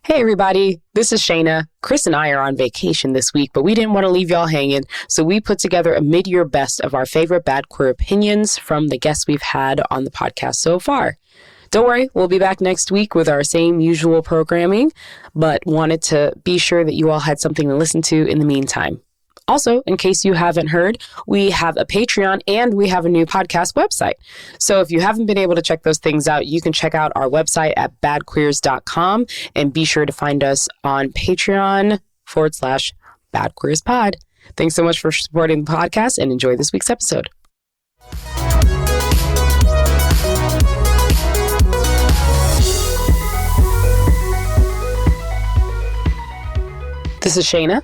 Hey everybody, this is Shayna. Chris and I are on vacation this week, but we didn't want to leave y'all hanging, so we put together a mid-year best of our favorite bad queer opinions from the guests we've had on the podcast so far. Don't worry, we'll be back next week with our same usual programming, but wanted to be sure that you all had something to listen to in the meantime. Also, in case you haven't heard, we have a Patreon and we have a new podcast website. So if you haven't been able to check those things out, you can check out our website at badqueers.com and be sure to find us on Patreon/badqueerspod. Thanks so much for supporting the podcast and enjoy this week's episode. This is Shayna.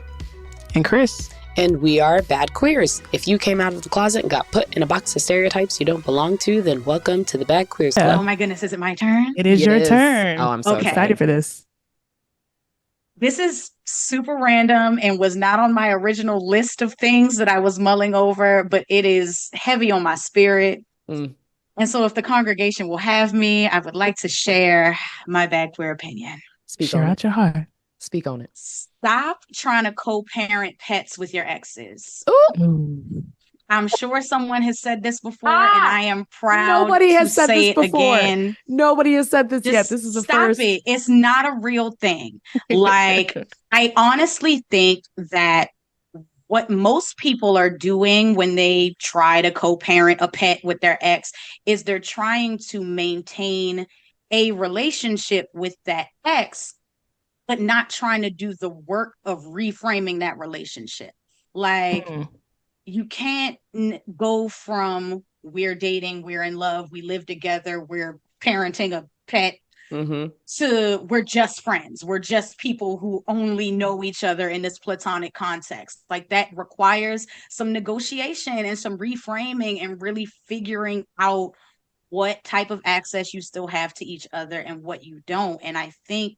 And Chris. And we are Bad Queers. If you came out of the closet and got put in a box of stereotypes you don't belong to, then welcome to the Bad Queers Club. Oh my goodness, is it my turn? It is your turn. Oh, I'm so excited for this. This is super random and was not on my original list of things that I was mulling over, but it is heavy on my spirit. And so if the congregation will have me, I would like to share my Bad Queer opinion. Share out your heart. Speak on it. Stop trying to co-parent pets with your exes. Ooh. I'm sure someone has said this before, and I am proud Nobody has to said say this it before. again. Nobody has said this yet. This is the first. Stop it. It's not a real thing. Like, I honestly think that what most people are doing when they try to co-parent a pet with their ex is they're trying to maintain a relationship with that ex, but not trying to do the work of reframing that relationship. Like, you can't go from we're dating, we're in love, we live together, we're parenting a pet, to we're just friends. We're just people who only know each other in this platonic context. Like, that requires some negotiation and some reframing and really figuring out what type of access you still have to each other and what you don't. And I think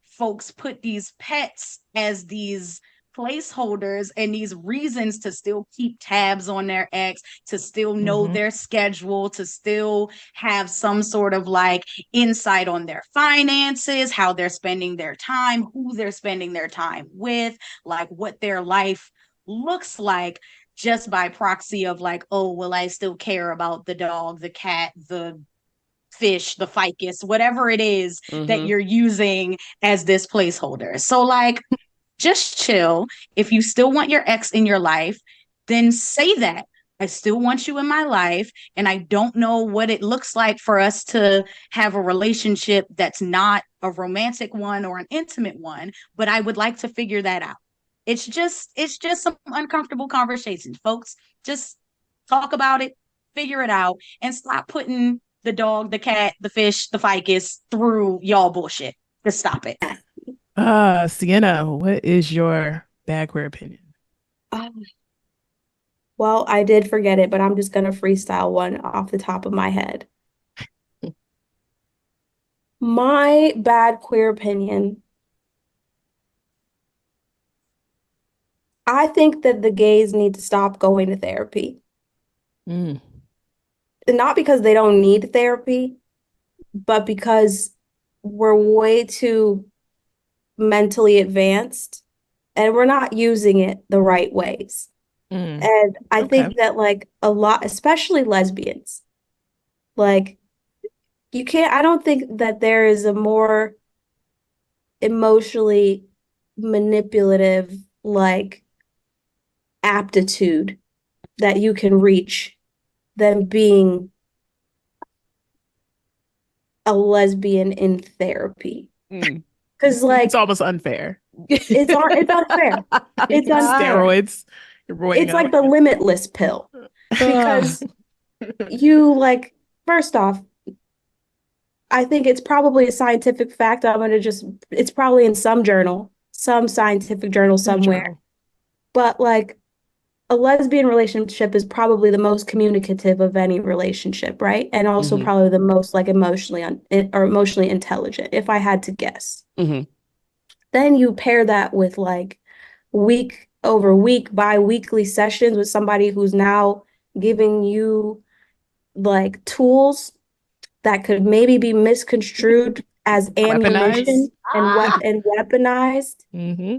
folks put these pets as these placeholders and these reasons to still keep tabs on their ex, to still know their schedule, to still have some sort of like insight on their finances, how they're spending their time, who they're spending their time with, like what their life looks like, just by proxy of like, oh, well, I still care about the dog, the cat, the fish, the ficus, whatever it is that you're using as this placeholder. So like, just chill. If you still want your ex in your life, then say that. I still want you in my life, and I don't know what it looks like for us to have a relationship that's not a romantic one or an intimate one, but I would like to figure that out. It's just some uncomfortable conversations, folks. Just talk about it, figure it out, and stop putting the dog, the cat, the fish, the ficus through y'all bullshit. Just stop it. Sienna, what is your bad queer opinion? Well, I did forget it, but I'm just going to freestyle one off the top of my head. My bad queer opinion. I think that the gays need to stop going to therapy. Not because they don't need therapy, but because we're way too mentally advanced and we're not using it the right ways. And I think that like a lot, especially lesbians, like I don't think that there is a more emotionally manipulative like aptitude that you can reach than being a lesbian in therapy. Because like it's almost unfair. It's unfair. It's unfair. Steroids. It's like the limitless pill. Because you like, first off, I think it's probably a scientific fact. It's probably in some journal, some scientific journal somewhere. But like a lesbian relationship is probably the most communicative of any relationship, right? And also probably the most like emotionally intelligent, if I had to guess. Then you pair that with like week over week, bi-weekly sessions with somebody who's now giving you like tools that could maybe be misconstrued as ammunition and weaponized. Mm-hmm.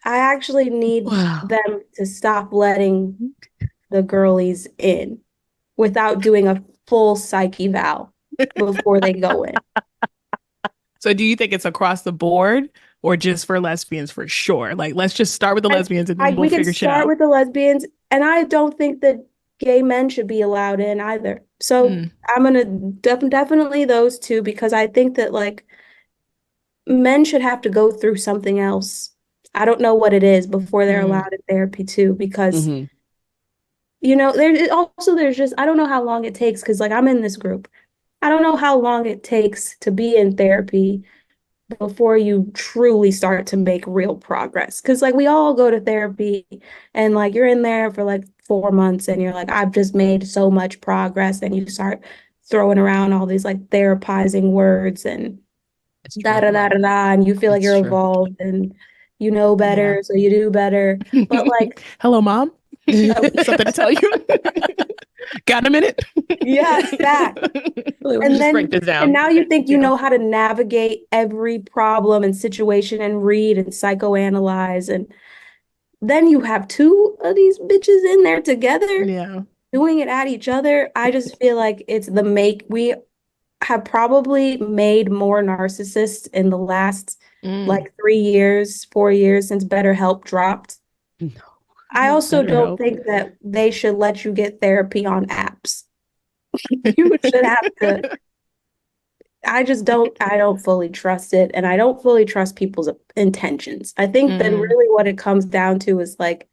I actually need them to stop letting the girlies in without doing a full psych eval before they go in. So do you think it's across the board or just for lesbians for sure? Like, let's just start with the lesbians and then we'll figure shit out. We can start with the lesbians, and I don't think that gay men should be allowed in either. So I'm going to definitely those two, because I think that like men should have to go through something else. I don't know what it is before they're allowed in therapy too, because you know, there's just, I don't know how long it takes, because like I'm in this group. I don't know how long it takes to be in therapy before you truly start to make real progress. Because like we all go to therapy and like you're in there for like 4 months and you're like, I've just made so much progress. And you start throwing around all these like therapizing words and da da da da da, and you feel like you're evolved and you know better, so you do better. But like, hello, mom. Something to tell you. Got a minute? Yes, that. And then, break this down. And now you think you know how to navigate every problem and situation and read and psychoanalyze, and then you have two of these bitches in there together, doing it at each other. I just feel like it's we have probably made more narcissists in the last like 3 years, 4 years since BetterHelp dropped. No. I also don't think that they should let you get therapy on apps. You should have to. I don't fully trust it, and I don't fully trust people's intentions. I think that really what it comes down to is like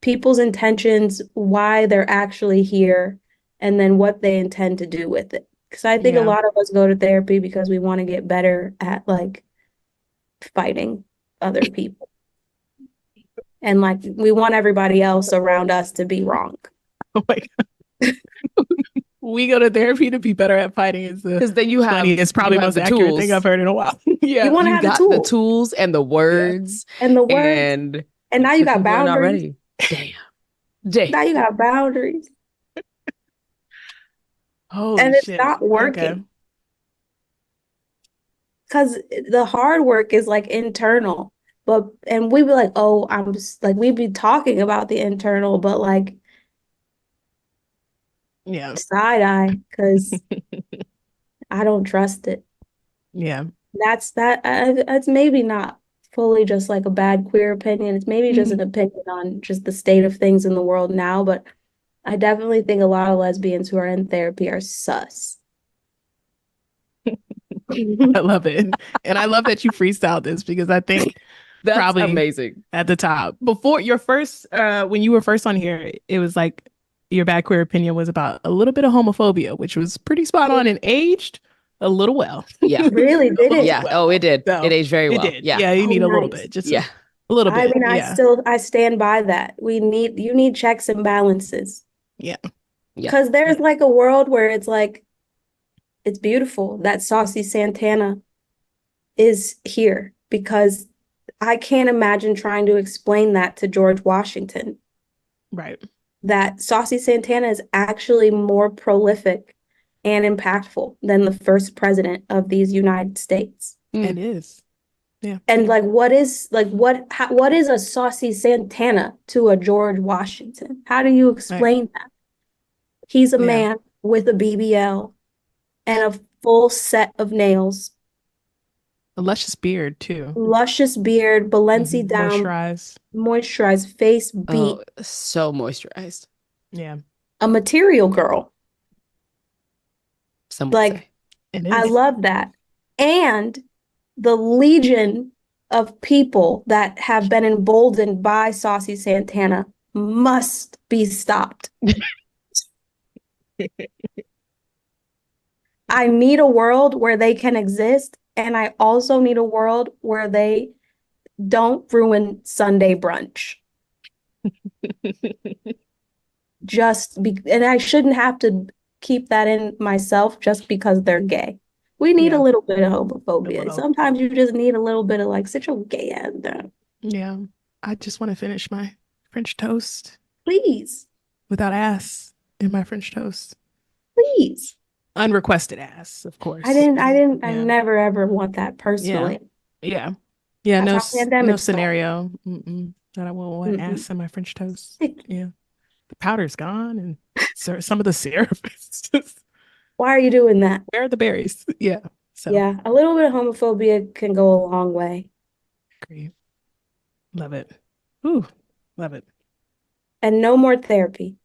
people's intentions, why they're actually here, and then what they intend to do with it. Because I think a lot of us go to therapy because we want to get better at like fighting other people. And like we want everybody else around us to be wrong. Oh my God. We go to therapy to be better at fighting. Because then you have it's probably the most accurate thing I've heard in a while. You want to have the tools and the words. And the words. And now you got boundaries. Damn. Now you got boundaries. And it's not working. Because the hard work is like internal. And we'd be like, oh, I'm just like, we'd be talking about the internal, but like, side eye, because I don't trust it. Yeah. That's maybe not fully just like a bad queer opinion. It's maybe just an opinion on just the state of things in the world now. But I definitely think a lot of lesbians who are in therapy are sus. I love it. And I love that you freestyled this, because I think that's probably amazing. At the top. Before your first, when you were first on here, it was like your bad queer opinion was about a little bit of homophobia, which was pretty spot on and aged a little well. Yeah. Really? Did it? Yeah. Oh, it did. So, it aged very well. It did. Yeah. You need a little bit. Just a little bit. I mean, I stand by that. You need checks and balances. Yeah. Because there's like a world where it's like, it's beautiful that Saucy Santana is here, because I can't imagine trying to explain that to George Washington. Right. That Saucy Santana is actually more prolific and impactful than the first president of these United States. It is. Yeah. And like, what is a Saucy Santana to a George Washington? How do you explain that? He's a man with a BBL and a full set of nails. A luscious beard, too. Luscious beard, Balenci down. Moisturized face, beat. Oh, so moisturized. Yeah. A material girl. Like, I love that. And the legion of people that have been emboldened by Saucy Santana must be stopped. I need a world where they can exist, and I also need a world where they don't ruin Sunday brunch. And I shouldn't have to keep that in myself just because they're gay. We need a little bit of homophobia. Sometimes you just need a little bit of like, sit your gay ass down. Yeah. I just want to finish my French toast. Please. Without ass in my French toast. Please. unrequested ass, of course. I Yeah. never ever want that personally. Yeah. That's how pandemics scenario that I won't want ass in my French toast. Yeah. The powder's gone and some of the syrup is just, Why are you doing that? where are the berries? Yeah. So Yeah, a little bit of homophobia can go a long way. agree. Love it. Ooh, love it. And no more therapy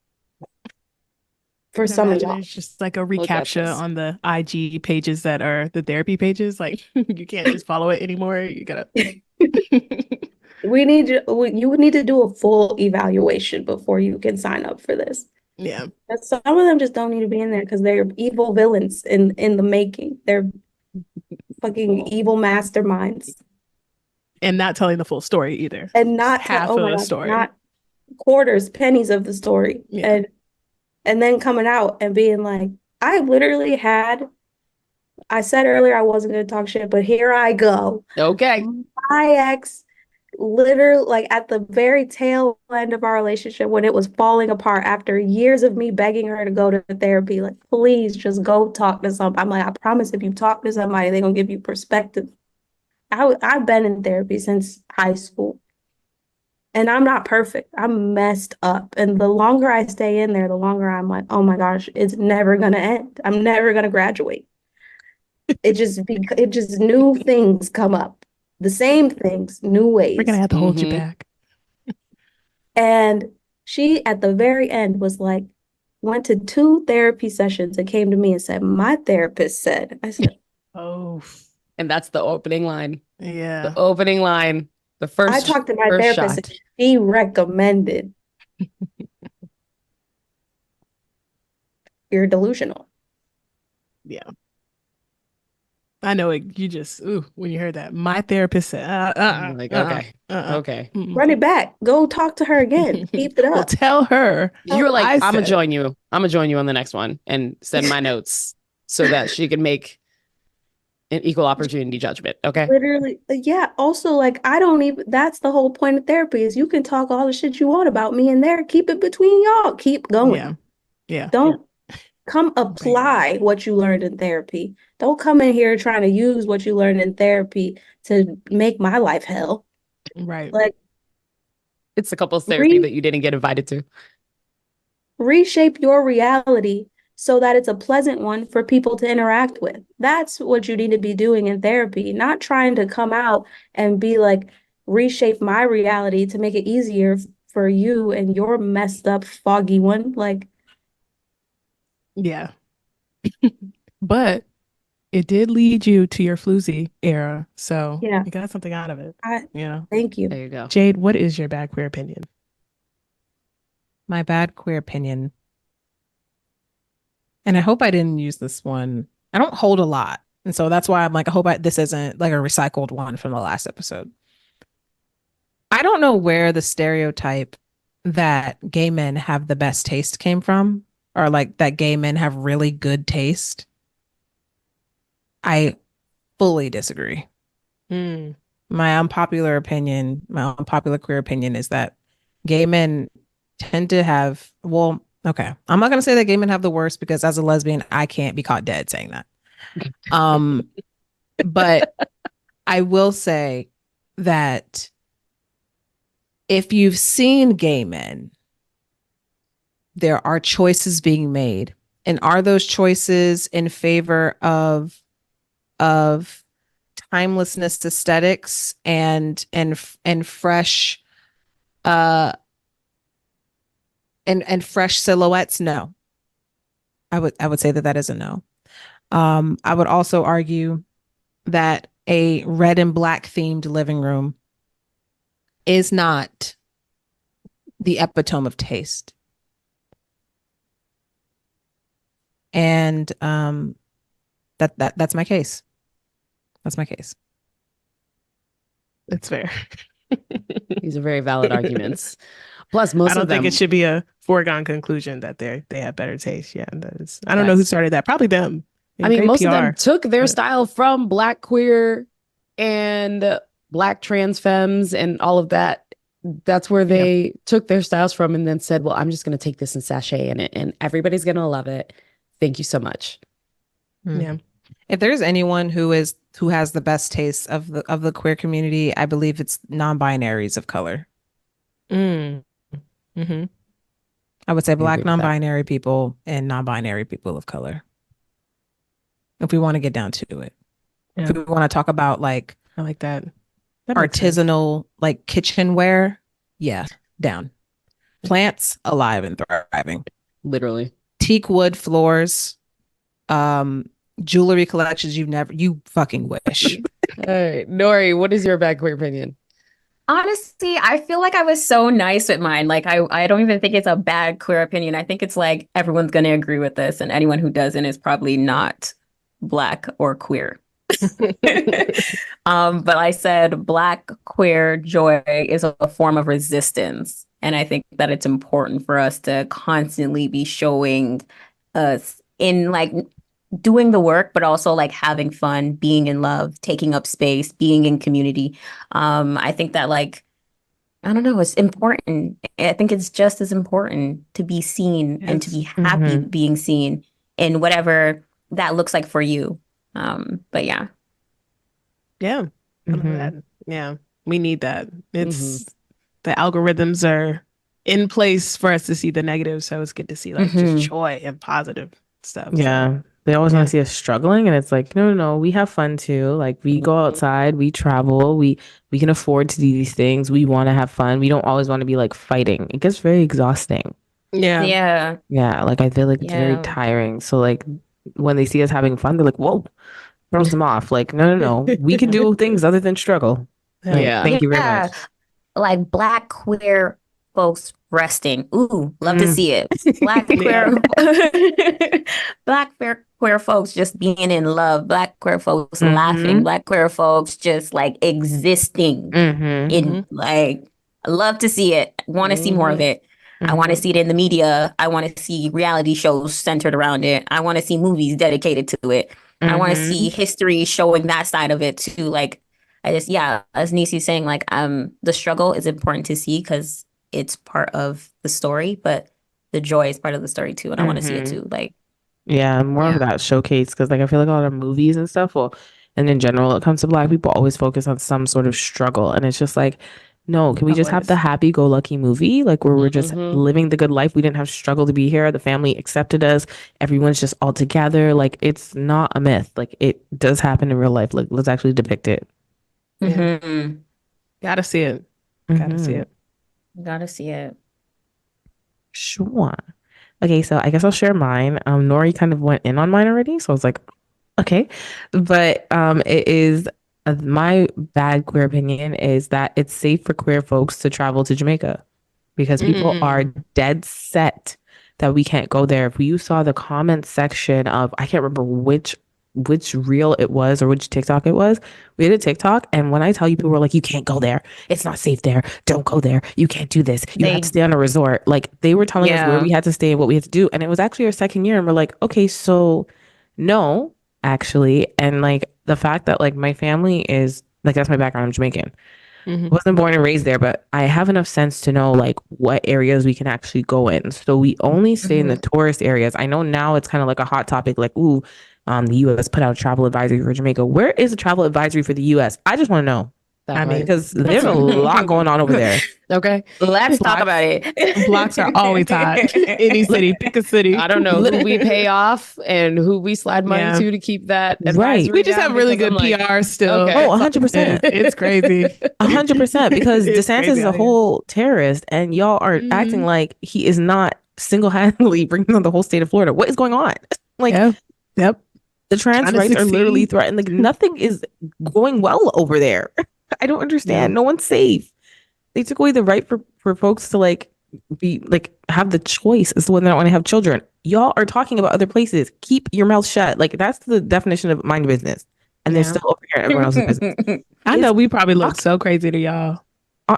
for Can some of imagine y'all. it's just like a Look at recaptcha this. on the IG pages that are the therapy pages. Like you can't just follow it anymore. You gotta. You would need to do a full evaluation before you can sign up for this. Yeah. But some of them just don't need to be in there because they're evil villains in the making. They're fucking evil masterminds. And not telling the full story either. And not half of the story. not quarters, pennies of the story. Yeah. And then coming out and being like, I said earlier I wasn't going to talk shit, but here I go. Okay. My ex, literally, like at the very tail end of our relationship, when it was falling apart after years of me begging her to go to therapy, like, please just go talk to somebody. I'm like, I promise if you talk to somebody, they're going to give you perspective. I've been in therapy since high school. And I'm not perfect. I'm messed up. And the longer I stay in there, the longer I'm like, oh my gosh, it's never going to end. I'm never going to graduate. It just new things come up. The same things, new ways. We're gonna have to hold you back. And she, at the very end, was like, went to 2 therapy sessions and came to me and said, my therapist said. I said, oh. And that's the opening line. Yeah. The opening line. The first I talked to my first therapist shot. and she recommended you're delusional. Yeah. I know it. You just, when you heard that, my therapist said, okay. Run it back. Go talk to her again. Keep it up. Well, tell her. You were like, I'm gonna said- join you. I'm gonna join you on the next one and send my notes so that she can make an equal opportunity judgment. Okay. Literally, yeah. Also, like, that's the whole point of therapy is you can talk all the shit you want about me in there. Keep it between y'all. Keep going. Yeah. Yeah. Don't come apply what you learned in therapy. Don't come in here trying to use what you learned in therapy to make my life hell. Right. Like, it's a couples therapy that you didn't get invited to. Reshape your reality so that it's a pleasant one for people to interact with. That's what you need to be doing in therapy, not trying to come out and be like, reshape my reality to make it easier for you and your messed up, foggy one. Like, yeah. But it did lead you to your floozy era. So yeah, you got something out of it. Thank you. There you go. Jade, what is your bad queer opinion? My bad queer opinion. And I hope I didn't use this one. I don't hold a lot. And so that's why I'm like, I hope this isn't like a recycled one from the last episode. I don't know where the stereotype that gay men have the best taste came from, or like that gay men have really good taste. I fully disagree. My unpopular queer opinion is that gay men tend to have, okay, I'm not going to say that gay men have the worst because as a lesbian, I can't be caught dead saying that. But I will say that if you've seen gay men, there are choices being made. And are those choices in favor of timelessness aesthetics and fresh and fresh silhouettes? No. I would say that is a no. I would also argue that a red and black themed living room is not the epitome of taste. And that's my case. That's my case. That's fair. These are very valid arguments. Plus, most I don't of them, think it should be a foregone conclusion that they have better taste. Yeah, I don't know who started that. Probably them. I mean, most of them PR. took their style from Black queer and Black trans femmes and all of that. That's where they took their styles from and then said, well, I'm just going to take this and sachet in it and everybody's going to love it. Thank you so much. Yeah. If there's anyone who has the best taste of the queer community, I believe it's non-binaries of color. Mm. Mm-hmm. I would say Black agree with that. non-binary people and non-binary people of color. If we want to get down to it. Yeah. If we want to talk about like I like that. That makes sense. artisanal like kitchenware, yeah, down. Plants alive and thriving. Literally. Teak wood floors, jewelry collections you fucking wish. All right. Noiry, what is your bad queer opinion? Honestly, I feel like I was so nice with mine. Like I don't even think it's a bad queer opinion. I think it's like everyone's gonna agree with this, and anyone who doesn't is probably not Black or queer. But I said Black queer joy is a form of resistance. And I think that it's important for us to constantly be showing us in like doing the work, but also like having fun, being in love, taking up space, being in community. I think that like, I don't know, it's important. I think it's just as important to be seen and to be happy being seen in whatever that looks like for you. But yeah. Yeah. I love that. Yeah. We need that. It's the algorithms are in place for us to see the negative. So it's good to see like just joy and positive stuff. Yeah. They always want to see us struggling, and it's like, no, we have fun too. Like we go outside, we travel, we can afford to do these things. We want to have fun. We don't always want to be like fighting. It gets very exhausting. Yeah. Yeah. Yeah, like I feel like it's very tiring. So like when they see us having fun, they're like, whoa, throws them off. Like, no. We can do things other than struggle. Like, Yeah. Thank you very much. Like Black queer folks resting. Ooh, love to see it. Black queer folks just being in love. Black queer folks laughing. Black queer folks just like existing. In like, I love to see it. I want to see more of it. I want to see it in the media. I want to see reality shows centered around it. I want to see movies dedicated to it. I want to see history showing that side of it too. Like, I just, as Neicy's saying, like, the struggle is important to see because it's part of the story, but the joy is part of the story too. And I want to see it too. Like, Yeah, more of that showcase, because like I feel like a lot of movies and stuff, and in general, it comes to Black people, always focus on some sort of struggle, and it's just like, no, can we just have the happy-go-lucky movie, like where we're just living the good life? We didn't have struggle to be here. The family accepted us. Everyone's just all together. Like it's not a myth. Like it does happen in real life. Like let's actually depict it. Gotta see it. Gotta see it. Gotta see it. Sure. Okay, so I guess I'll share mine. Noiry kind of went in on mine already, so I was like, okay. But it is my bad queer opinion is that it's safe for queer folks to travel to Jamaica because people are dead set that we can't go there. If you saw the comment section of, I can't remember which reel it was or which TikTok it was. We had a TikTok, and when I tell you, people were like, you can't go there. It's not safe there. Don't go there. You can't do this. You have to stay on a resort. Like they were telling us where we had to stay and what we had to do. And it was actually our second year, and we're like, okay, so no, actually. And like the fact that like my family is like, that's my background. I'm Jamaican. Wasn't born and raised there, but I have enough sense to know like what areas we can actually go in. So we only stay in the tourist areas. I know now it's kind of like a hot topic, like, ooh, the U.S. put out a travel advisory for Jamaica. Where is the travel advisory for the U.S.? I just want to know. I mean, because there's a lot going on over there. Okay. Let's talk about it. Blocks are always hot. Any city, pick a city. I don't know who we pay off and who we slide money to keep that advisory We just down have really good because I'm PR still. Okay. Oh, 100%. It's crazy. 100%, because It's DeSantis crazy is a out here. whole terrorist, and y'all are acting like he is not single-handedly bringing on the whole state of Florida. What is going on? Like, Yep. the trans Trying to rights are literally succeed. threatened. Like nothing is going well over there. I don't understand. No one's safe. They took away the right for folks to like be like have the choice as to whether or not want to have children. Y'all are talking about other places. Keep your mouth shut. Like that's the definition of mind business. And they're still over here in everyone else's business. I know we probably look so crazy to y'all.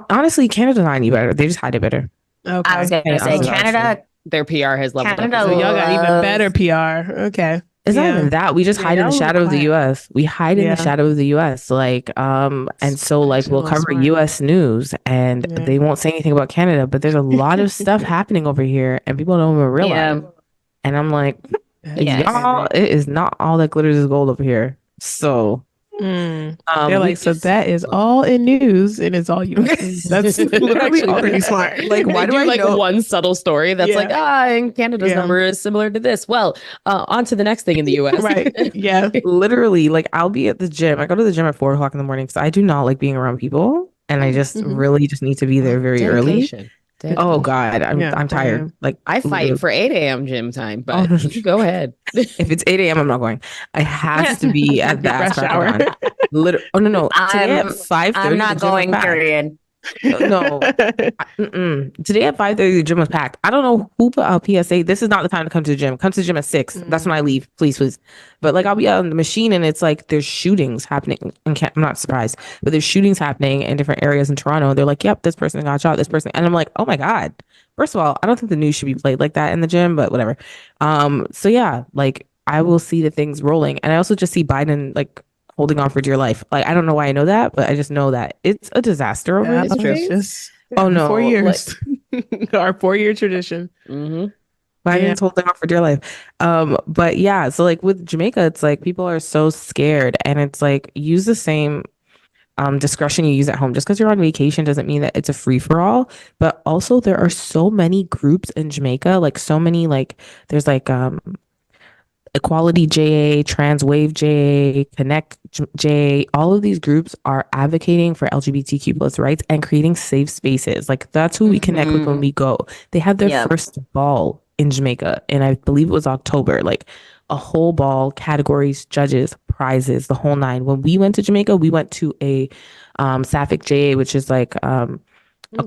Honestly, Canada not any better. They just hide it better. Okay. I was gonna say honestly. Canada. their PR has leveled Canada up. So y'all got even loves- better PR. Okay. It's not even that. We just hide in the y'all shadow look of the quiet. US. We hide in the shadow of the US. Like, and so like Actually, we'll a little cover smart. US news and Yeah. they won't say anything about Canada, but there's a lot of stuff happening over here and people don't even realize. Yeah. And I'm like, Y'all, it is not all that glitters is gold over here. So they're like, so that is all in news and it's all US. That's literally pretty smart. Like, why do I like know one subtle story that's like, and Canada's number is similar to this? Well, on to the next thing in the US. Right. Yeah. Literally, like, I'll be at the gym. I go to the gym at 4 o'clock in the morning because I do not like being around people. And I just really just need to be there very early. Oh God, I'm tired. Like, I fight for 8 a.m. gym time, but you go ahead. If it's 8 a.m., I'm not going. I have to be at the ass crack of dawn. Literally. Oh no. Today at 5:30, I'm not going. Period. No. Today at 5:30, the gym was packed. I don't know who put out PSA. This is not the time to come to the gym. Come to the gym at 6. That's when I leave. Please. But like, I'll be out on the machine and it's like there's shootings happening. I'm not surprised, but there's shootings happening in different areas in Toronto. They're like, yep, this person got shot. This person, and I'm like, oh my God. First of all, I don't think the news should be played like that in the gym, but whatever. So yeah, like I will see the things rolling, and I also just see Biden like holding on for dear life. Like, I don't know why I know that, but I just know that it's a disaster over that's true. Oh no, 4 years. Our 4-year tradition. Biden's holding on for dear life. But yeah, so like with Jamaica, it's like people are so scared, and it's like use the same discretion you use at home. Just because you're on vacation doesn't mean that it's a free for all. But also, there are so many groups in Jamaica, like so many, like there's like Equality JA, Trans Wave JA, Connect JA, all of these groups are advocating for LGBTQ plus rights and creating safe spaces. Like that's who we connect with when we go. They had their first ball in Jamaica, and I believe it was October. Like a whole ball, categories, judges, prizes, the whole nine. When we went to Jamaica, we went to a Sapphic JA, which is like a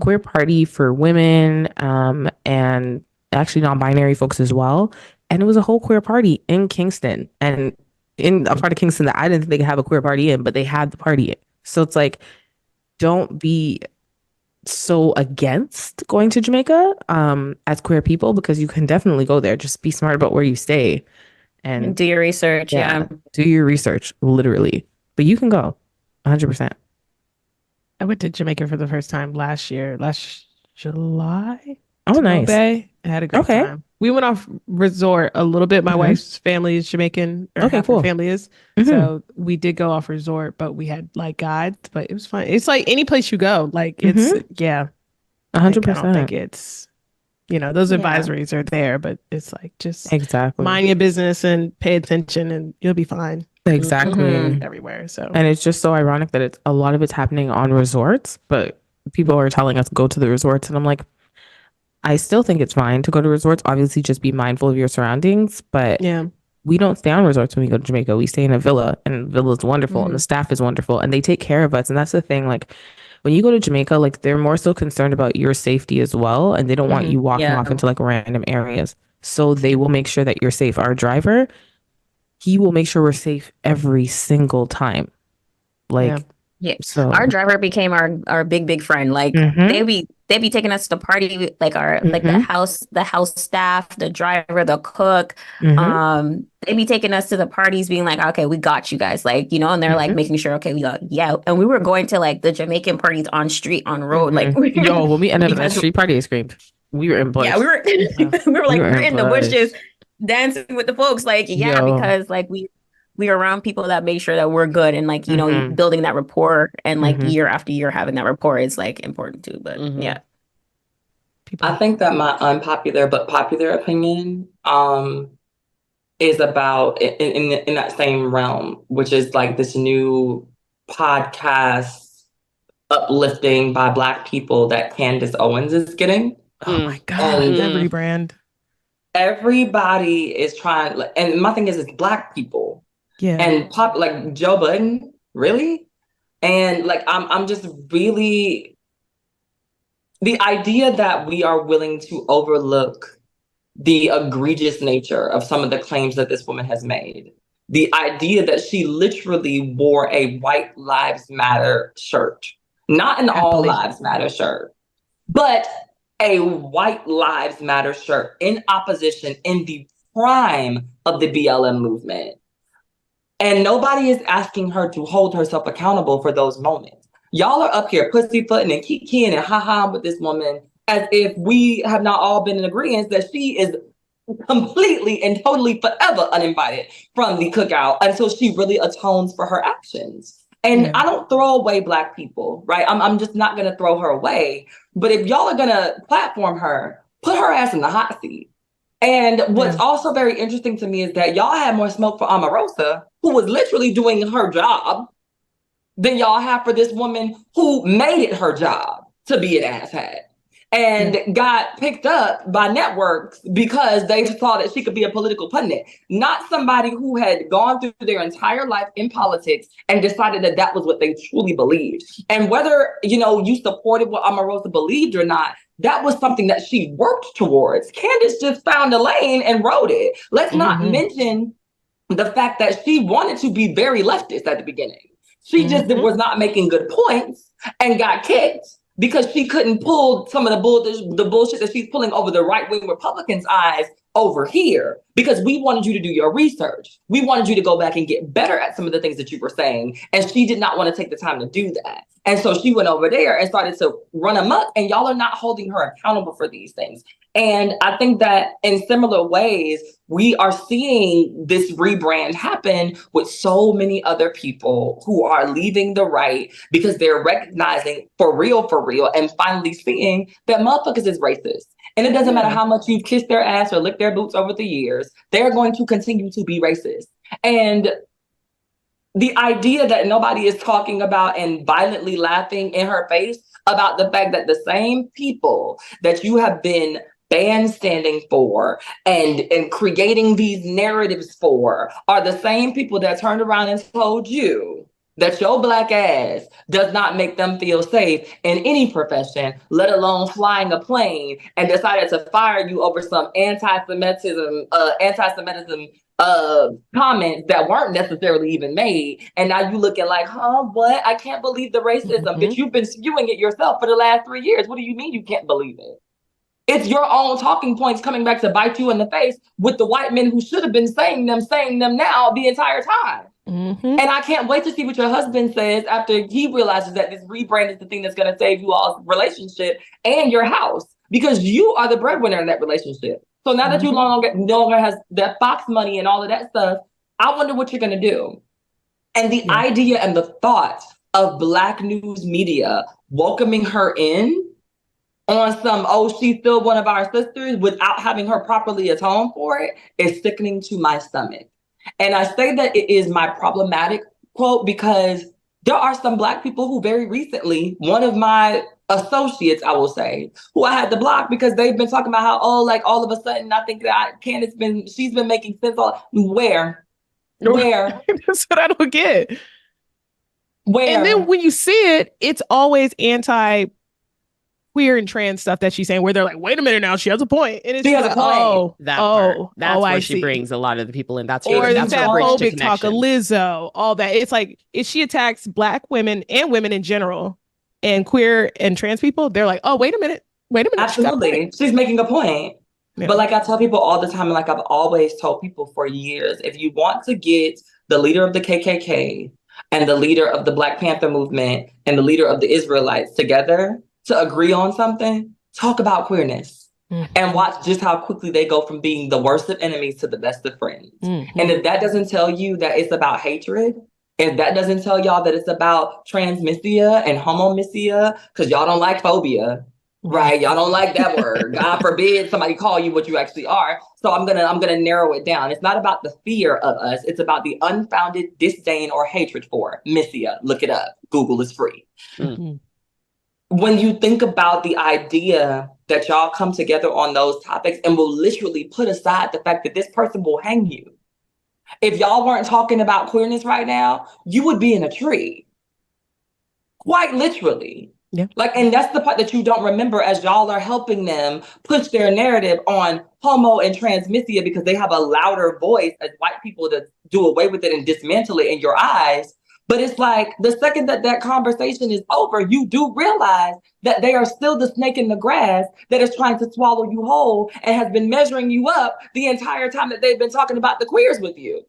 queer party for women and actually non-binary folks as well. And it was a whole queer party in Kingston, and in a part of Kingston that I didn't think they could have a queer party in, but they had the party in. So it's like, don't be so against going to Jamaica as queer people, because you can definitely go there. Just be smart about where you stay and do your research. Do your research, literally. But you can go 100%. I went to Jamaica for the first time last July. Oh, nice. Bay. I had a great time. We went off resort a little bit. My wife's family is Jamaican. Okay, cool. Her family is. So we did go off resort, but we had like guides, but it was fun. It's like any place you go. Like it's, 100%. I don't think it's, those advisories are there, but it's like just mind your business and pay attention and you'll be fine. Exactly. Everywhere. So, and it's just so ironic that it's a lot of it's happening on resorts, but people are telling us go to the resorts. And I'm like, I still think it's fine to go to resorts. Obviously, just be mindful of your surroundings. But we don't stay on resorts when we go to Jamaica. We stay in a villa, and the villa is wonderful, and the staff is wonderful, and they take care of us. And that's the thing. Like when you go to Jamaica, like they're more so concerned about your safety as well, and they don't want you walking off into like random areas. So they will make sure that you're safe. Our driver, he will make sure we're safe every single time. Like. Yeah. So our driver became our big friend. Like they'd be taking us to party, like our like the house staff, the driver, the cook. They'd be taking us to the parties, being like, okay, we got you guys, like, and they're like making sure, okay, we got and we were going to like the Jamaican parties on road, like when we ended up at street party, I screamed. We were in bush. Yeah, we were we're in the bushes dancing with the folks, like because like we're around people that make sure that we're good, and like building that rapport, and like year after year having that rapport is like important too. But I think that my unpopular but popular opinion is about in that same realm, which is like this new podcast uplifting by Black people that Candace Owens is getting. Oh my God, every brand. Everybody is trying, and my thing is it's Black people. Yeah. And like Joe Budden, really? And like I'm just really, the idea that we are willing to overlook the egregious nature of some of the claims that this woman has made. The idea that she literally wore a White Lives Matter shirt, not an All Lives Matter shirt, but a White Lives Matter shirt in opposition in the prime of the BLM movement. And nobody is asking her to hold herself accountable for those moments. Y'all are up here pussyfooting and kikiing and ha-ha with this woman as if we have not all been in agreement that she is completely and totally forever uninvited from the cookout until she really atones for her actions. And I don't throw away Black people, right? I'm just not going to throw her away. But if y'all are going to platform her, put her ass in the hot seat. And what's also very interesting to me is that y'all had more smoke for Omarosa, who was literally doing her job, than y'all have for this woman who made it her job to be an asshat and got picked up by networks because they saw that she could be a political pundit, not somebody who had gone through their entire life in politics and decided that that was what they truly believed. And whether, you supported what Omarosa believed or not, that was something that she worked towards. Candace just found a lane and rode it. Let's not mention the fact that she wanted to be very leftist at the beginning. She just was not making good points and got kicked because she couldn't pull some of the bullshit that she's pulling over the right-wing Republicans' eyes over here, because we wanted you to do your research. We wanted you to go back and get better at some of the things that you were saying. And she did not want to take the time to do that. And so she went over there and started to run amok, and y'all are not holding her accountable for these things. And I think that in similar ways, we are seeing this rebrand happen with so many other people who are leaving the right because they're recognizing for real, and finally seeing that motherfuckers is racist. And it doesn't matter how much you've kissed their ass or licked their boots over the years, they're going to continue to be racist. And the idea that nobody is talking about and violently laughing in her face about the fact that the same people that you have been bandstanding for and creating these narratives for are the same people that turned around and told you that your Black ass does not make them feel safe in any profession, let alone flying a plane, and decided to fire you over some anti-Semitism comments that weren't necessarily even made. And now you looking like, what? I can't believe the racism. Bitch, you've been spewing it yourself for the last 3 years. What do you mean you can't believe it? It's your own talking points coming back to bite you in the face with the white men who should have been saying them now the entire time. And I can't wait to see what your husband says after he realizes that this rebrand is the thing that's going to save you all's relationship and your house, because you are the breadwinner in that relationship. So now that you no longer has that Fox money and all of that stuff, I wonder what you're going to do. And the idea and the thought of Black news media welcoming her in on some, she's still one of our sisters, without having her properly atone for it, is sickening to my stomach. And I say that it is my problematic quote because there are some Black people who very recently, one of my associates, I will say, who I had to block because they've been talking about how, all of a sudden, I think that she's been making sense. Where? That's what I don't get. Where? And then when you see it, it's always queer and trans stuff that she's saying, where they're like, wait a minute now, she has a point. And it's she has a point. That's where she brings a lot of the people in. That's or that's that phobic talk of Lizzo, all that. It's like, if she attacks Black women and women in general and queer and trans people, they're like, oh, wait a minute. Absolutely. She's making a point. Yeah. But like I tell people all the time, and like I've always told people for years, if you want to get the leader of the KKK and the leader of the Black Panther movement and the leader of the Israelites together to agree on something, talk about queerness and watch just how quickly they go from being the worst of enemies to the best of friends. And if that doesn't tell you that it's about hatred, if that doesn't tell y'all that it's about transmisia and homomisia, because y'all don't like phobia, right? Y'all don't like that word. God forbid somebody call you what you actually are. So I'm gonna narrow it down. It's not about the fear of us. It's about the unfounded disdain or hatred for misia. Look it up. Google is free. When you think about the idea that y'all come together on those topics and will literally put aside the fact that this person will hang you. If y'all weren't talking about queerness right now, you would be in a tree. Quite literally. Yeah. And that's the part that you don't remember as y'all are helping them push their narrative on homo and transmisia because they have a louder voice as white people to do away with it and dismantle it in your eyes. But it's like the second that conversation is over, you do realize that they are still the snake in the grass that is trying to swallow you whole and has been measuring you up the entire time that they've been talking about the queers with you.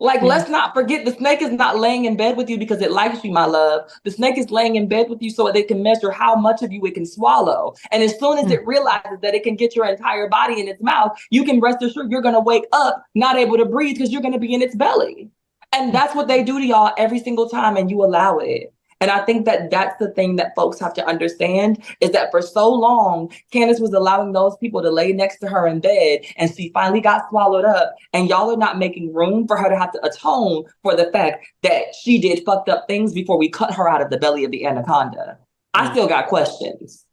Like, let's not forget, the snake is not laying in bed with you because it likes you, my love. The snake is laying in bed with you so they can measure how much of you it can swallow. And as soon as it realizes that it can get your entire body in its mouth, you can rest assured you're going to wake up not able to breathe because you're going to be in its belly. And that's what they do to y'all every single time, and you allow it. And I think that that's the thing that folks have to understand, is that for so long, Candace was allowing those people to lay next to her in bed, and she finally got swallowed up. And y'all are not making room for her to have to atone for the fact that she did fucked up things before we cut her out of the belly of the anaconda. I still got questions.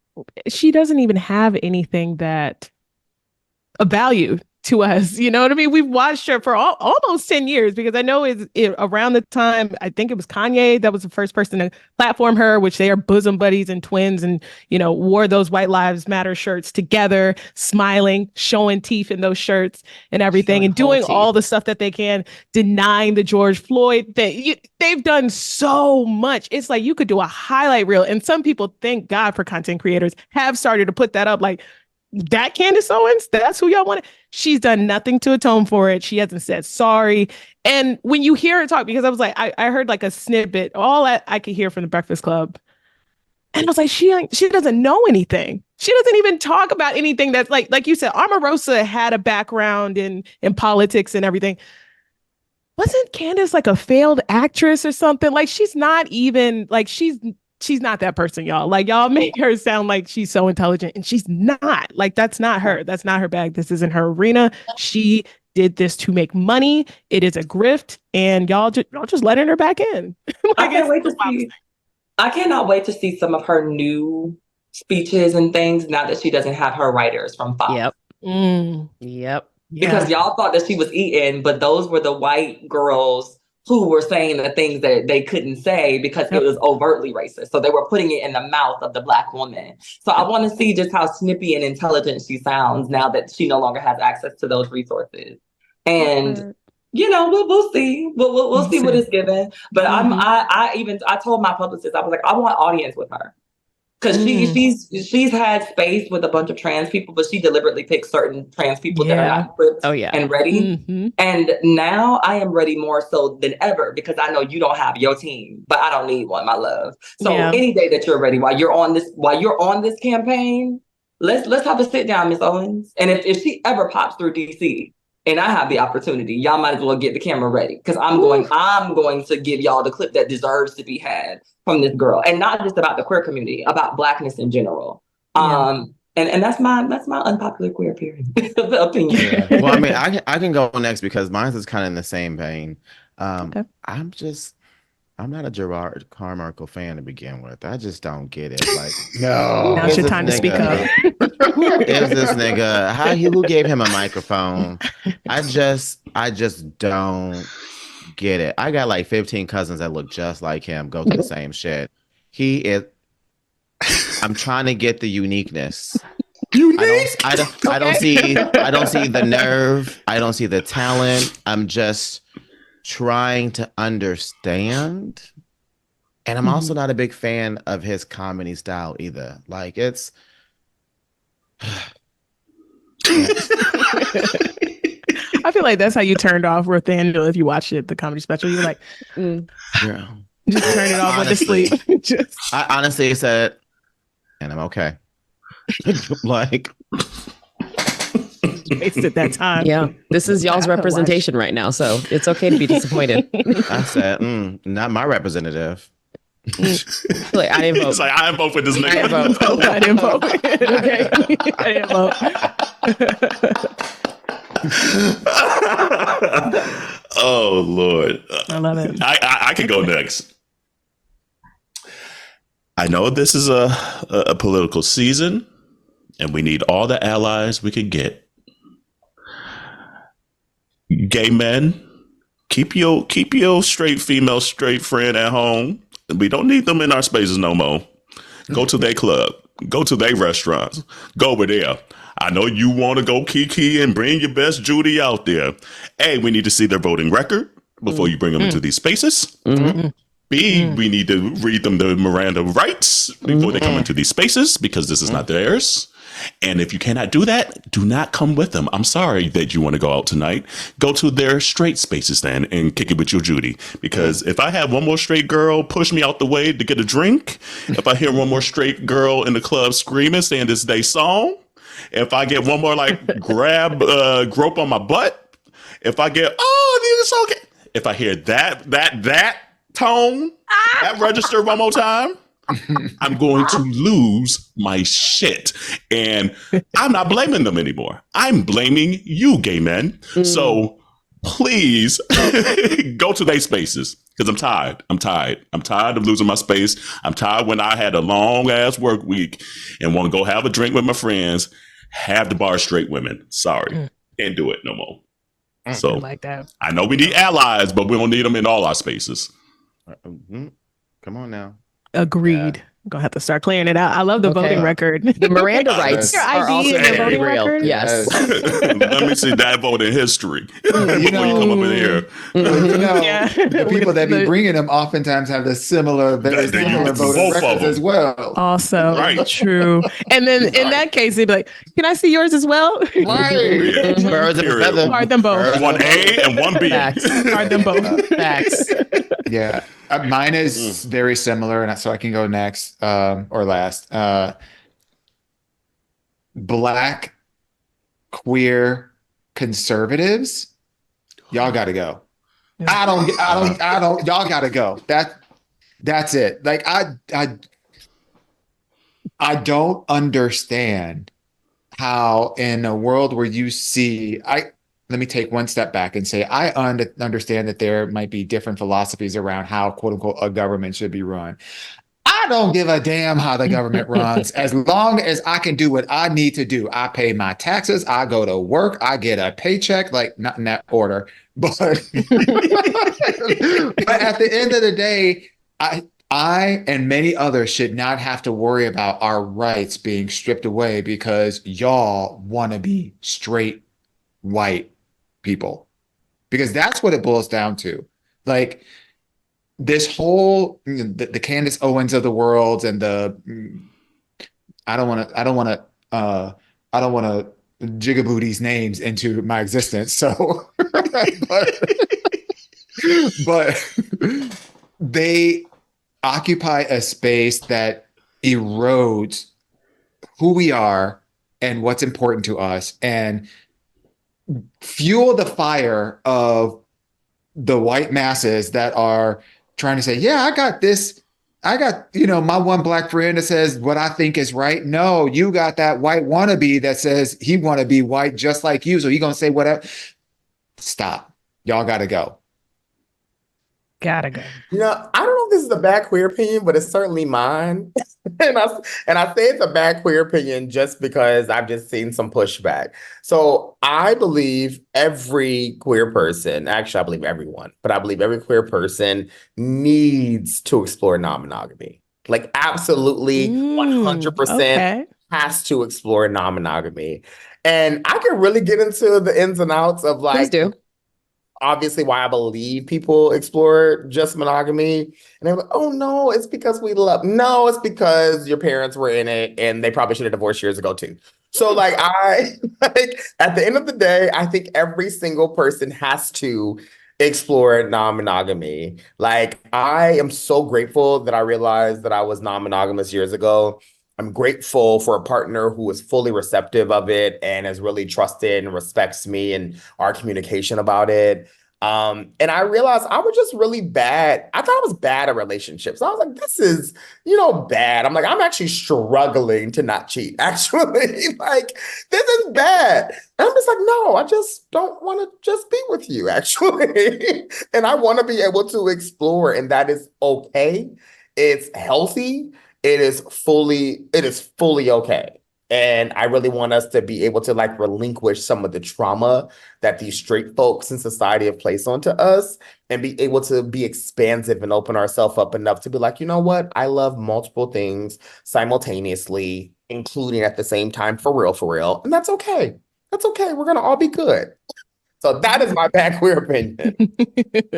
She doesn't even have anything that a value to us. You know what I mean? We've watched her for almost 10 years, because I know around the time, I think it was Kanye that was the first person to platform her, which they are bosom buddies and twins, and, you know, wore those White Lives Matter shirts together, smiling, showing teeth in those shirts and everything, and doing all the stuff that they can, denying the George Floyd thing. They've done so much. It's like you could do a highlight reel, and some people, thank God for content creators, have started to put that up, like, that Candace Owens, that's who y'all wanted. She's done nothing to atone for it. She hasn't said sorry. And when you hear her talk, because I was like, I heard like a snippet, all that I could hear from the Breakfast Club. And I was like, she doesn't know anything. She doesn't even talk about anything that's like you said, Omarosa had a background in politics and everything. Wasn't Candace like a failed actress or something? Like, she's not even like, she's not that person, y'all. Like, y'all make her sound like she's so intelligent, and she's not. Like, that's not her. That's not her bag. This isn't her arena. She did this to make money. It is a grift, and y'all just letting her back in. Like, I cannot wait to see some of her new speeches and things now that she doesn't have her writers from Fox. Yep. Because y'all thought that she was eating, but those were the white girls who were saying the things that they couldn't say because it was overtly racist. So they were putting it in the mouth of the Black woman. So I want to see just how snippy and intelligent she sounds now that she no longer has access to those resources. And, you know, we'll see. We'll see what it's given. But I told my publicist, I was like, I want audience with her. Because she's had space with a bunch of trans people, but she deliberately picked certain trans people that are not equipped and ready. And now I am ready more so than ever, because I know you don't have your team, but I don't need one, my love. So any day that you're ready, while you're on this campaign, let's have a sit down, Miss Owens. And if she ever pops through DC and I have the opportunity, y'all might as well get the camera ready, because I'm going to give y'all the clip that deserves to be had from this girl, and not just about the queer community, about Blackness in general. And that's my unpopular queer opinion. Well, I mean, I can go next because mine is kind of in the same vein. I'm not a Gerard Carmichael fan to begin with. I just don't get it. Like, no. Now's your time to speak up. Who is this nigga? Who gave him a microphone? I just don't get it. I got like 15 cousins that look just like him, go through the same shit. I'm trying to get the uniqueness. I don't see the nerve. I don't see the talent. I'm just trying to understand. And I'm also not a big fan of his comedy style either. Like, it's I feel like that's how you turned off Rothaniel if you watched the comedy special. You were like, yeah. Just turn it off, went to sleep. I honestly said, and I'm okay. Like, wasted that time. Yeah, this is y'all's representation right now, so it's okay to be disappointed. I said, not my representative. Like, I didn't vote. It's like, I didn't vote for this nigga. I didn't vote. Okay. I didn't vote. Oh Lord, I love it. I can go next. I know this is a political season, and we need all the allies we can get. Gay men, keep your straight female straight friend at home. We don't need them in our spaces no more. Go to their club. Go to their restaurants. Go over there. I know you want to go kiki and bring your best Judy out there. A, we need to see their voting record before you bring them into these spaces. B, we need to read them the Miranda rights before they come into these spaces, because this is not theirs. And if you cannot do that, do not come with them. I'm sorry that you want to go out tonight. Go to their straight spaces then and kick it with your Judy. Because if I have one more straight girl push me out the way to get a drink, if I hear one more straight girl in the club screaming, saying this is their song, if I get one more like grope on my butt, if I get, oh, this is okay. If I hear that tone, that register one more time, I'm going to lose my shit. And I'm not blaming them anymore. I'm blaming you, gay men. So please go to their spaces because I'm tired. I'm tired of losing my space. I'm tired when I had a long ass work week and want to go have a drink with my friends, have the bar straight women. Sorry. Can't do it no more. So like that. I know we need allies, but we don't need them in all our spaces. Come on now. Agreed. Yeah. Gonna have to start clearing it out. I love the voting record. The Miranda rights Your are ID also and the very voting real. record? Yes. Let me see that voting history before you come up in here. The people that be bringing them oftentimes have the very similar voting records as well. Also true. And then in that case, they'd be like, "Can I see yours as well?" Right. Birds of a feather. Card them both. One A and one B. Card them both. Facts. Yeah. Mine is very similar, and so I can go next or last. Black queer conservatives, y'all got to go. I don't. Y'all got to go. That's it. Like I don't understand how in a world where you see let me take one step back and say I understand that there might be different philosophies around how, quote unquote, a government should be run. I don't give a damn how the government runs as long as I can do what I need to do. I pay my taxes. I go to work. I get a paycheck, like not in that order. But, but at the end of the day, I and many others should not have to worry about our rights being stripped away because y'all want to be straight white people, because that's what it boils down to. Like this whole the Candace Owens of the world and the I don't want to jigabooty's names into my existence. So, but they occupy a space that erodes who we are and what's important to us, and fuel the fire of the white masses that are trying to say, yeah, I got this. I got, my one black friend that says what I think is right. No, you got that white wannabe that says he want to be white just like you. So you're going to say whatever. Stop. Y'all got to go. Gotta go. I don't know if this is a bad queer opinion, but it's certainly mine. and I say it's a bad queer opinion just because I've just seen some pushback. So I believe every queer person, actually I believe everyone, but I believe every queer person needs to explore non-monogamy. Like absolutely 100% has to explore non-monogamy. And I can really get into the ins and outs of like, please do. Obviously why I believe people explore just monogamy. And they're like, oh no, it's because we love. No, it's because your parents were in it and they probably should have divorced years ago too. So like at the end of the day, I think every single person has to explore non-monogamy. Like I am so grateful that I realized that I was non-monogamous years ago. I'm grateful for a partner who is fully receptive of it and has really trusted and respects me and our communication about it. And I realized I was just really bad. I thought I was bad at relationships. I was like, this is, bad. I'm like, I'm actually struggling to not cheat. Actually, like, this is bad. And I'm just like, no, I just don't want to just be with you, actually. And I want to be able to explore, and that is okay. It's healthy. It is fully okay. And I really want us to be able to like relinquish some of the trauma that these straight folks in society have placed onto us and be able to be expansive and open ourselves up enough to be like, you know what? I love multiple things simultaneously, including at the same time, for real. And that's okay. That's okay. We're going to all be good. So that is my bad queer opinion.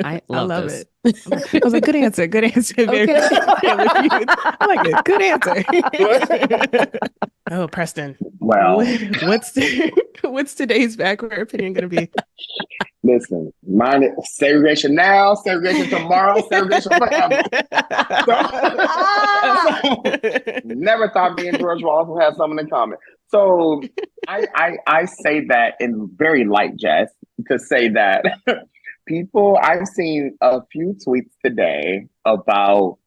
I love it. I was like, good answer. Good answer. Okay. I like it. Good answer. Oh, Preston, Well, what's today's bad queer opinion going to be? listen, mine is segregation now, segregation tomorrow, segregation forever. Never thought me and George will also have something in common. So I say that in very light jest to say that I've seen a few tweets today about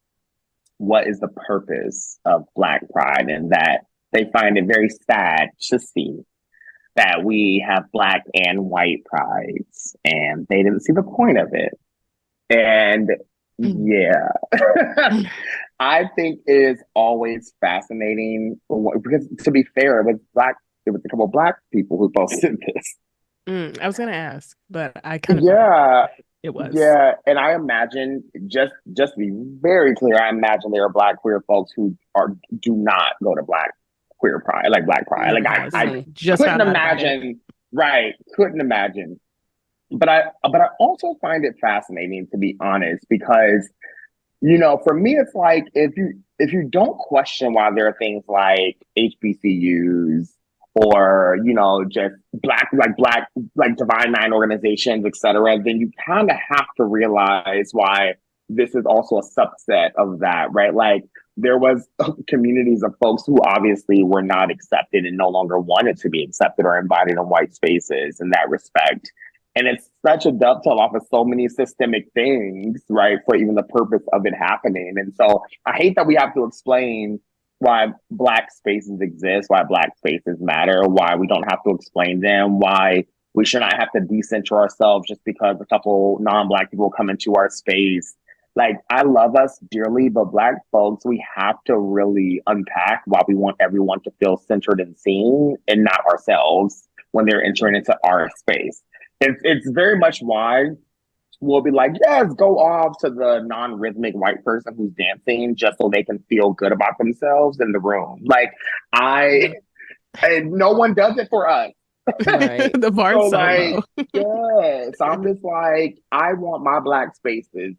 what is the purpose of Black Pride, and that they find it very sad to see that we have Black and white prides, and they didn't see the point of it. And yeah, I think it is always fascinating because, to be fair, it was a couple of Black people who posted this. I was gonna ask, but I kind of it was. Yeah, and I imagine, just to be very clear, I imagine there are Black queer folks who do not go to Black queer pride, like Black Pride. Like I just couldn't imagine. Right, couldn't imagine. But I also find it fascinating, to be honest, because for me it's like if you don't question why there are things like HBCUs or just black Divine Nine organizations, etc., then you kind of have to realize why this is also a subset of that, right? Like there was communities of folks who obviously were not accepted and no longer wanted to be accepted or invited in white spaces in that respect. And it's such a dovetail off of so many systemic things, right, for even the purpose of it happening. And so I hate that we have to explain why Black spaces exist, why Black spaces matter, why we don't have to explain them, why we should not have to decenter ourselves just because a couple non-Black people come into our space. Like, I love us dearly, but Black folks, we have to really unpack why we want everyone to feel centered and seen and not ourselves when they're entering into our space. It's very much why we'll be like, yes, go off to the non-rhythmic white person who's dancing just so they can feel good about themselves in the room. Like, and no one does it for us. Right. The bar so like, yeah. So I'm just like, I want my Black spaces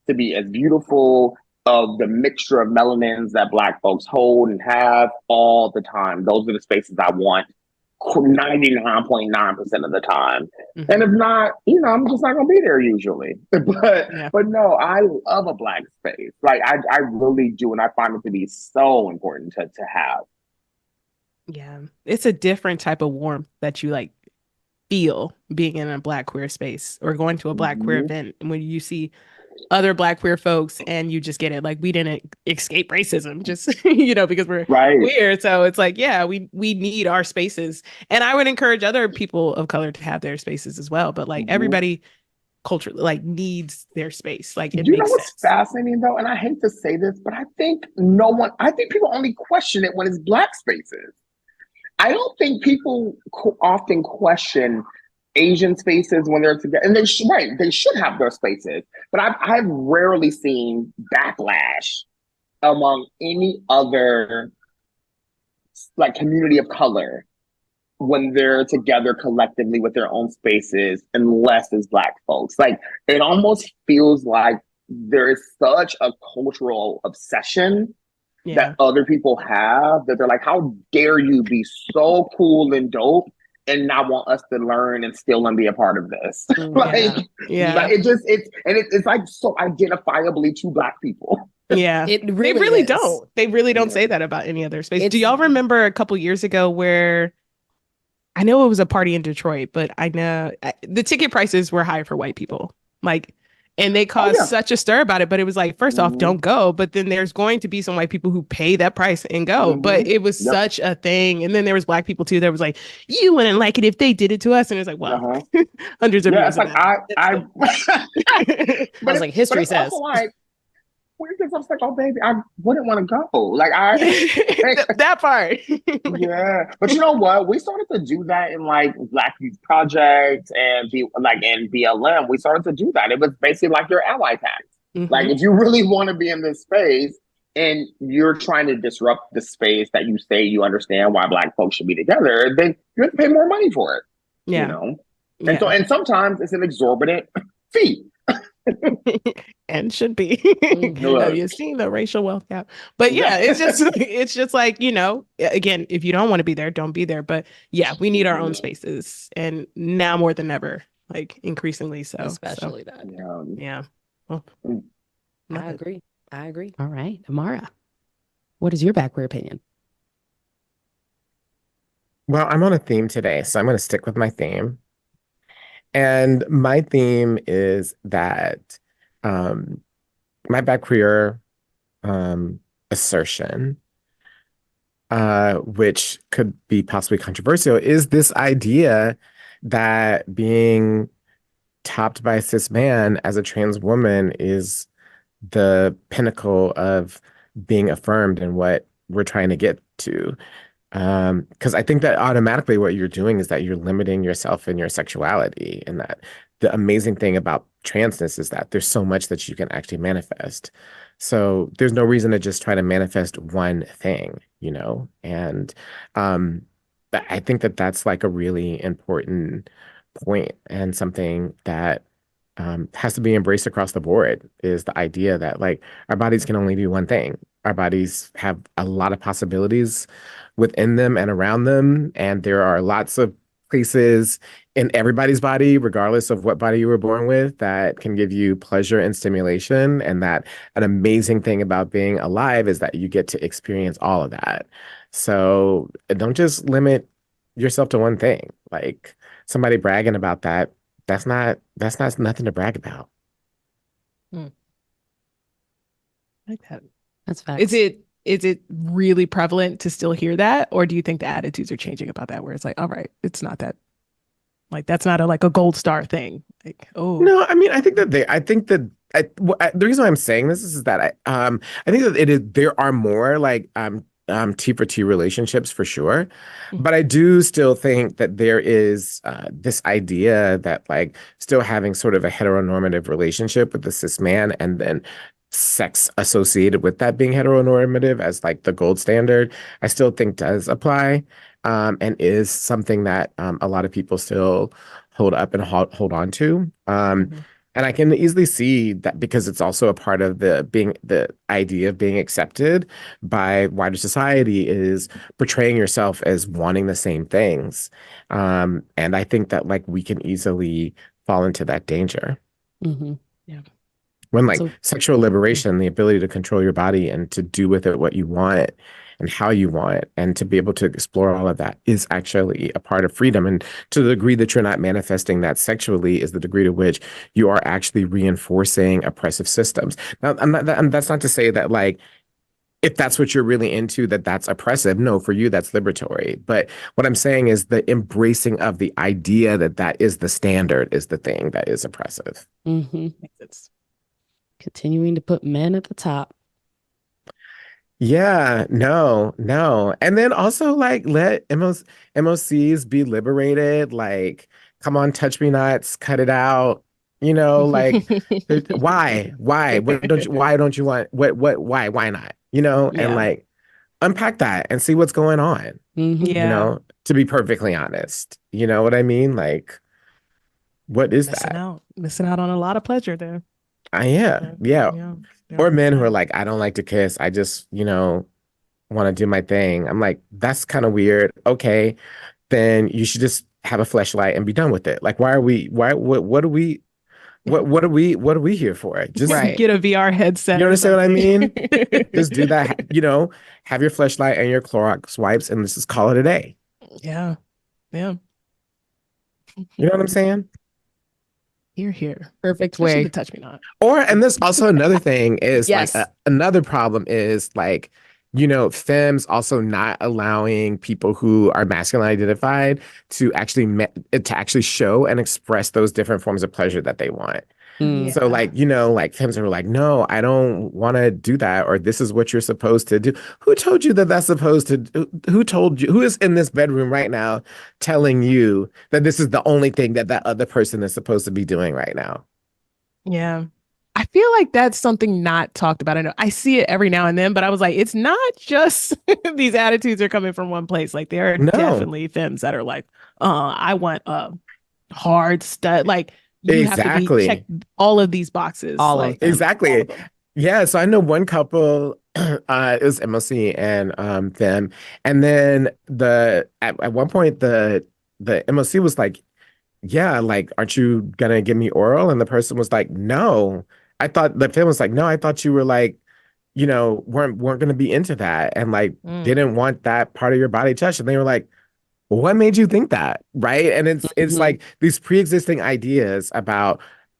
to be as beautiful of the mixture of melanins that Black folks hold and have all the time. Those are the spaces I want 99.9% of the time. Mm-hmm. And if not, I'm just not gonna be there usually. But no, I love a Black space. Like I really do, and I find it to be so important to have. Yeah. It's a different type of warmth that you like feel being in a Black queer space or going to a Black queer event when you see other Black queer folks and you just get it. Like, we didn't escape racism just because we're queer. So it's like, yeah, we need our spaces, and I would encourage other people of color to have their spaces as well, but like everybody culturally like needs their space. Like, it makes what's sense. Fascinating though, and I hate to say this, but I think people only question it when it's Black spaces. I don't think people often question Asian spaces when they're together, and they should have their spaces. But I've rarely seen backlash among any other like community of color when they're together collectively with their own spaces, unless it's Black folks. Like, it almost feels like there is such a cultural obsession that other people have that they're like, how dare you be so cool and dope and not want us to learn and still and be a part of this. Like it's like so identifiably two Black people. Yeah, they really don't. They really don't say that about any other space. Do y'all remember a couple years ago where, I know it was a party in Detroit, but I know the ticket prices were high for white people. Like, and they caused such a stir about it. But it was like, first off, don't go. But then there's going to be some white people who pay that price and go. But it was such a thing. And then there was Black people too that was like, you wouldn't like it if they did it to us. And it's like, well, hundreds of years. It's like I was like, history says. I was like, oh baby, I wouldn't want to go. Like that part. Yeah, but you know what? We started to do that in like Black Youth Project and in BLM. We started to do that. It was basically like your ally tax. Mm-hmm. Like, if you really want to be in this space and you're trying to disrupt the space that you say you understand why Black folks should be together, then you have to pay more money for it. Yeah. And sometimes it's an exorbitant fee. And should be. Look. Have you seen the racial wealth gap? But yeah, it's just like, again, if you don't want to be there, don't be there. But yeah, we need our own spaces, and now more than ever, like increasingly so. Especially that. Yeah. Well, I agree. All right, Imara, what is your bad queer opinion? Well, I'm on a theme today, so I'm going to stick with my theme. And my theme is that my bad queer assertion, which could be possibly controversial, is this idea that being topped by a cis man as a trans woman is the pinnacle of being affirmed and what we're trying to get to. Because I think that automatically what you're doing is that you're limiting yourself and your sexuality, and that the amazing thing about transness is that there's so much that you can actually manifest. So there's no reason to just try to manifest one thing, And I think that that's like a really important point, and something that has to be embraced across the board, is the idea that like our bodies can only be one thing. Our bodies have a lot of possibilities within them and around them, and there are lots of places in everybody's body, regardless of what body you were born with, that can give you pleasure and stimulation. And that an amazing thing about being alive is that you get to experience all of that. So don't just limit yourself to one thing. Like somebody bragging about that, that's not nothing to brag about. I like that. That's facts. Is it really prevalent to still hear that, or do you think the attitudes are changing about that, where it's like, all right, it's not that, like, that's not a gold star thing? Like, oh no, I mean, I think that the reason why I'm saying this is that I think that there are more like T for T relationships for sure, but I do still think that there is this idea that like still having sort of a heteronormative relationship with the cis man, and then sex associated with that being heteronormative as like the gold standard, I still think does apply, and is something that a lot of people still hold up and hold on to. And I can easily see that, because it's also a part of the idea of being accepted by wider society, is portraying yourself as wanting the same things. And I think that like we can easily fall into that danger. Yeah. When like sexual liberation, the ability to control your body and to do with it what you want and how you want, and to be able to explore all of that, is actually a part of freedom. And to the degree that you're not manifesting that sexually is the degree to which you are actually reinforcing oppressive systems. Now, that's not to say that like, if that's what you're really into, that's oppressive. No, for you, that's liberatory. But what I'm saying is the embracing of the idea that is the standard is the thing that is oppressive. It's continuing to put men at the top. Yeah, no. And then also like let MOCs be liberated. Like, come on, touch me nots, cut it out. Like why? Why don't you want why not? And like unpack that and see what's going on. To be perfectly honest. You know what I mean? Like, what is that? Missing out on a lot of pleasure there. Yeah. Or men who are like, I don't like to kiss. I just, want to do my thing. I'm like, that's kind of weird. Okay, then you should just have a fleshlight and be done with it. Like, what are we here for? Just get a VR headset. You understand what I mean? Just do that, have your fleshlight and your Clorox wipes, and let's just call it a day. Yeah. You know what I'm saying? Here. Perfect way. Touch me not. And there's also another thing is yes. Like another problem is like, femmes also not allowing people who are masculine identified to actually show and express those different forms of pleasure that they want. So like, like femmes are like, no, I don't want to do that, or this is what you're supposed to do. Who told you that that's supposed to? Who told you? Who is in this bedroom right now telling you that this is the only thing that other person is supposed to be doing right now? Yeah. I feel like that's something not talked about. I know I see it every now and then, but I was like, it's not just these attitudes are coming from one place. Like there are definitely femmes that are like, I want a hard stud. Like you have to be check all of these boxes. All of them. Exactly. Yeah. So I know one couple, it was MLC and them. And then at one point the MLC was like, yeah, like, aren't you gonna give me oral? And the person was like, no. I thought the film was like, no, I thought you were like, weren't gonna be into that and like didn't want that part of your body touched. And they were like, well, what made you think that? Right. And it's like these pre-existing ideas about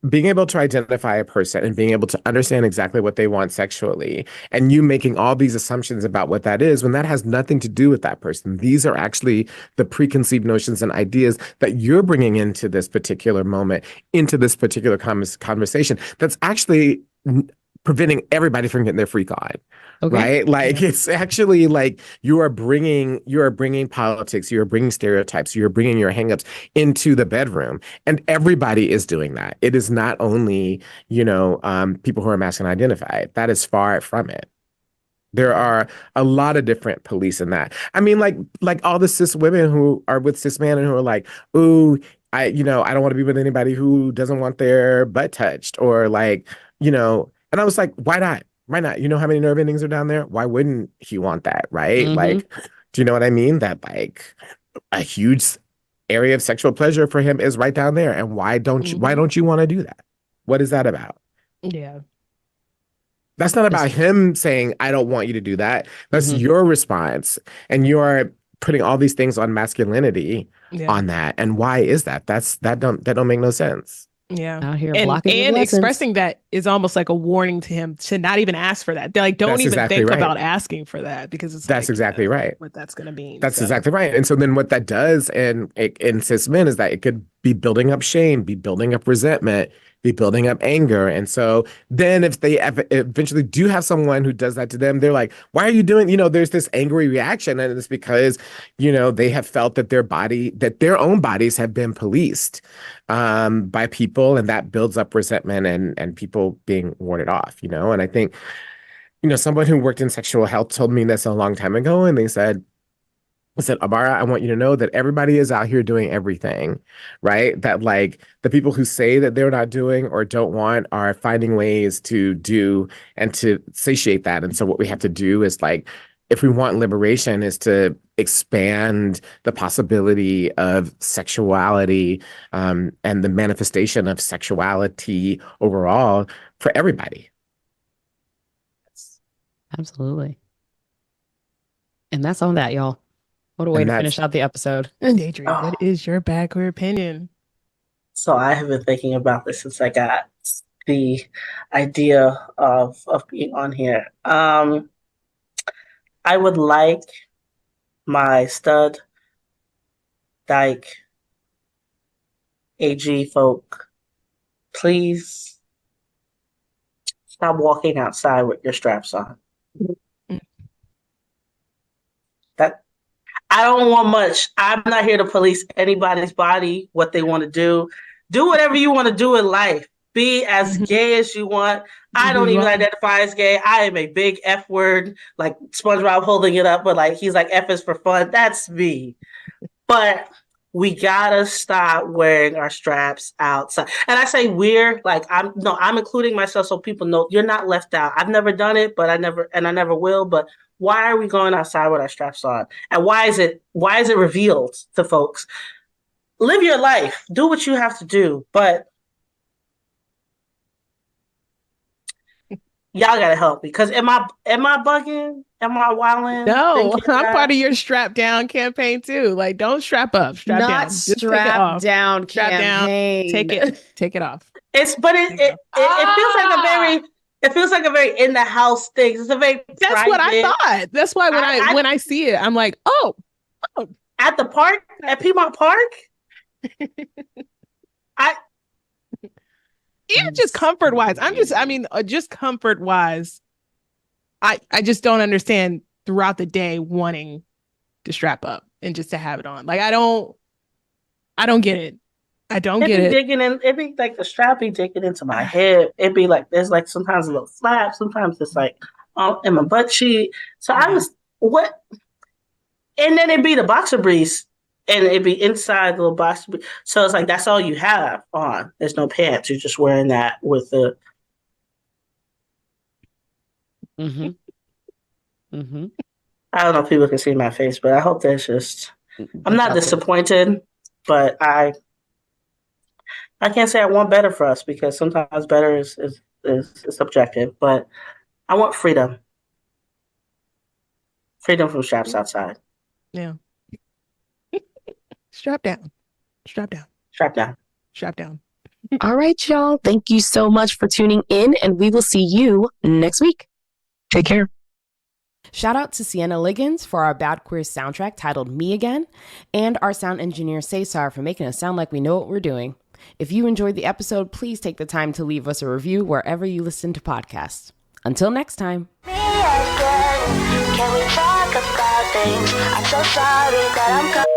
being able to identify a person and being able to understand exactly what they want sexually, and you making all these assumptions about what that is when that has nothing to do with that person. These are actually the preconceived notions and ideas that you're bringing into this particular moment, into this particular conversation that's actually preventing everybody from getting their freak on. Okay. Right? Like it's actually like you are bringing politics, you are bringing stereotypes, you are bringing your hangups into the bedroom, and everybody is doing that. It is not only, people who are masculine identified. That is far from it. There are a lot of different police in that. I mean, like all the cis women who are with cis men and who are like, ooh, I don't want to be with anybody who doesn't want their butt touched, or like, and I was like, why not? Why not? You know how many nerve endings are down there? Why wouldn't he want that? Right? Like, do you know what I mean? That like a huge area of sexual pleasure for him is right down there. And why don't you want to do that? What is that about? Yeah. That's not about him saying, I don't want you to do that. That's your response. And you're putting all these things on masculinity on that. And why is that? That don't make no sense. Yeah. Out here and expressing that is almost like a warning to him to not even ask for that. They're like, don't even think about asking for that, because that's exactly right. What that's going to mean. That's exactly right. And so then what that does in cis men is that it could be building up shame, be building up resentment, be building up anger. And so then if they eventually do have someone who does that to them, they're like, why are you doing, there's this angry reaction. And it's because, they have felt that their own bodies have been policed by people, and that builds up resentment and people being warded off, And I think, someone who worked in sexual health told me this a long time ago, and they said, Imara, I want you to know that everybody is out here doing everything, right? That like the people who say that they're not doing or don't want are finding ways to do and to satiate that. And so what we have to do is like, if we want liberation, is to expand the possibility of sexuality and the manifestation of sexuality overall for everybody. Absolutely. And that's on that, y'all. What a way to finish out the episode. Deidree, what is your bad queer opinion? So I have been thinking about this since I got the idea of being on here. I would like my stud, dyke, AG folk, please stop walking outside with your straps on. I don't want much. I'm not here to police anybody's body, what they want to do. Do whatever you want to do in life. Be as gay as you want. I don't even identify as gay. I am a big F word, like SpongeBob holding it up, but like he's like, F is for fun. That's me. But we gotta stop wearing our straps outside. And I say we're, like I'm including myself so people know you're not left out. I've never done it, but I never will. But why are we going outside with our straps on? And why is it revealed to folks? Live your life. Do what you have to do. But y'all gotta help me. Because am I bugging? Am I wilding? No, I'm part of your strap down campaign too. Like, don't strap up, strap down. Not strap down campaign. Take it off. It feels like a very in the house thing. It's a very That's what I thought. That's why when I see it, I'm like, oh. At the park, at Piedmont Park. Even just comfort wise, just comfort wise, I just don't understand throughout the day wanting to strap up and just to have it on. Like I don't get it. I don't get it. It'd be like the strap be digging into my hip. It'd be like there's like sometimes a little flap, sometimes it's like in my butt cheek. So I was what? And then it'd be the boxer briefs And it'd be inside the little box. So it's like, that's all you have on. There's no pants. You're just wearing that with the. Mm-hmm. Mm-hmm. I don't know if people can see my face, but I hope there's just. I'm not disappointed, but I can't say I want better for us because sometimes better is subjective. But I want freedom. Freedom from straps outside. Yeah. Strap down. Strap down. Strap down. Strap down. All right, y'all. Thank you so much for tuning in, and we will see you next week. Take care. Shout out to Sienna Liggins for our Bad Queer soundtrack titled Me Again, and our sound engineer Cesar for making us sound like we know what we're doing. If you enjoyed the episode, please take the time to leave us a review wherever you listen to podcasts. Until next time. Me again. Can we talk about things? I'm so sorry that I'm